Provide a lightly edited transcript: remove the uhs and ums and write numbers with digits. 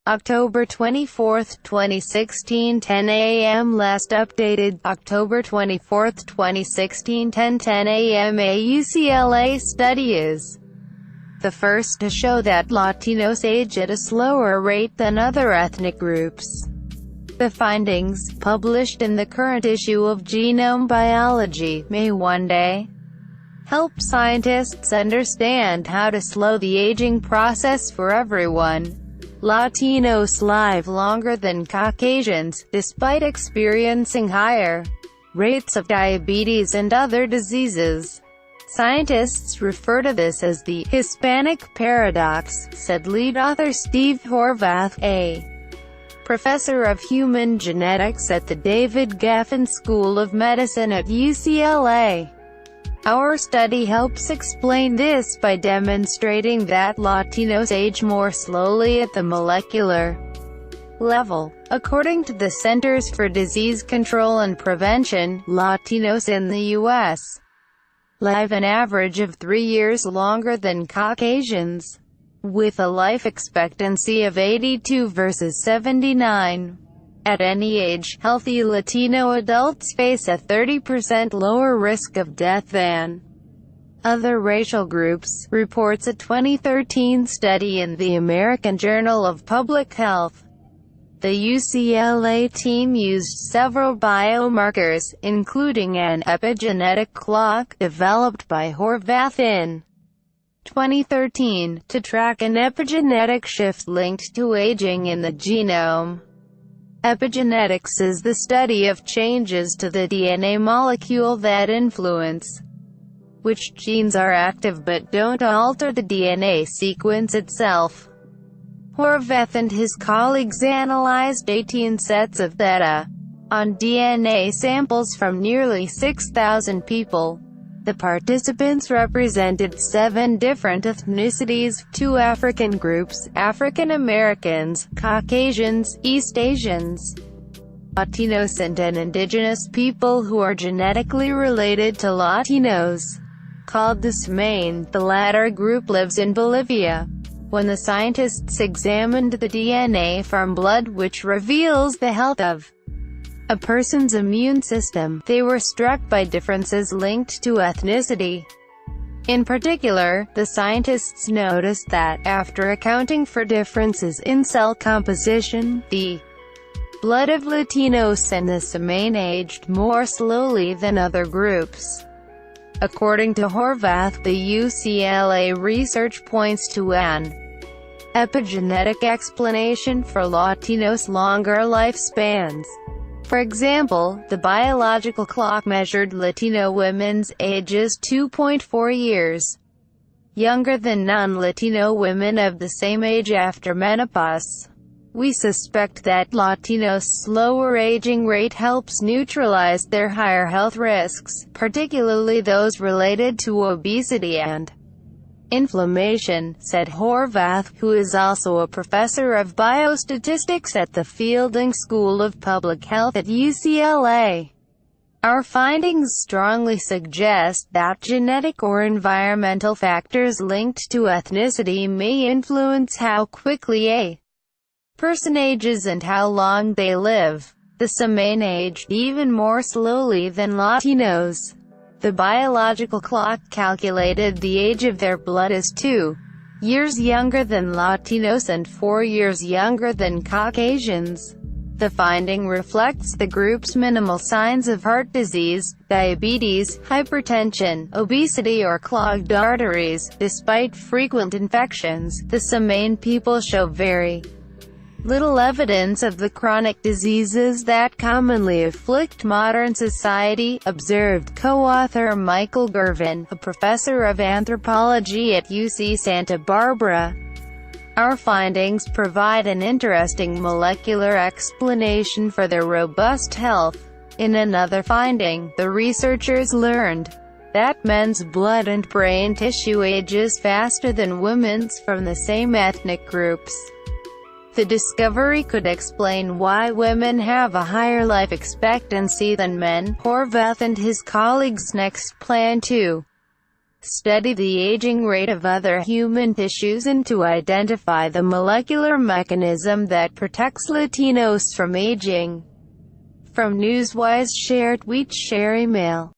October 24, 2016, 10 a.m. Last updated, October 24, 2016, 10:10 a.m. A UCLA study is the first to show that Latinos age at a slower rate than other ethnic groups. The findings, published in the current issue of Genome Biology, may one day help scientists understand how to slow the aging process for everyone. Latinos live longer than Caucasians, despite experiencing higher rates of diabetes and other diseases. Scientists refer to this as the Hispanic paradox, said lead author Steve Horvath, a professor of human genetics at the David Geffen School of Medicine at UCLA. Our study helps explain this by demonstrating that Latinos age more slowly at the molecular level. According to the Centers for Disease Control and Prevention, Latinos in the U.S. live an average of 3 years longer than Caucasians, with a life expectancy of 82 versus 79. At any age, healthy Latino adults face a 30% lower risk of death than other racial groups, reports a 2013 study in the American Journal of Public Health. The UCLA team used several biomarkers, including an epigenetic clock developed by Horvath in 2013, to track an epigenetic shift linked to aging in the genome. Epigenetics is the study of changes to the DNA molecule that influence which genes are active but don't alter the DNA sequence itself. Horvath and his colleagues analyzed 18 sets of data on DNA samples from nearly 6,000 people. The participants represented 7 different ethnicities, 2 African groups, African Americans, Caucasians, East Asians, Latinos and an indigenous people who are genetically related to Latinos, called the Semaine. The latter group lives in Bolivia. When the scientists examined the DNA from blood, which reveals the health of a person's immune system, they were struck by differences linked to ethnicity. In particular, the scientists noticed that, after accounting for differences in cell composition, the blood of Latinos and the Semaine aged more slowly than other groups. According to Horvath, the UCLA research points to an epigenetic explanation for Latinos' longer lifespans. For example, the biological clock measured Latino women's ages 2.4 years younger than non-Latino women of the same age after menopause. We suspect that Latinos' slower aging rate helps neutralize their higher health risks, particularly those related to obesity and inflammation, said Horvath, who is also a professor of biostatistics at the Fielding School of Public Health at UCLA. Our findings strongly suggest that genetic or environmental factors linked to ethnicity may influence how quickly a person ages and how long they live. The Semaine aged even more slowly than Latinos. The biological clock calculated the age of their blood as 2 years younger than Latinos and 4 years younger than Caucasians. The finding reflects the group's minimal signs of heart disease, diabetes, hypertension, obesity or clogged arteries. Despite frequent infections, the Semaine people show very little evidence of the chronic diseases that commonly afflict modern society, observed co-author Michael Gervin, a professor of anthropology at UC Santa Barbara. Our findings provide an interesting molecular explanation for their robust health. In another finding, the researchers learned that men's blood and brain tissue ages faster than women's from the same ethnic groups. The discovery could explain why women have a higher life expectancy than men. Horvath and his colleagues next plan to study the aging rate of other human tissues and to identify the molecular mechanism that protects Latinos from aging. From Newswise, share tweet, share email.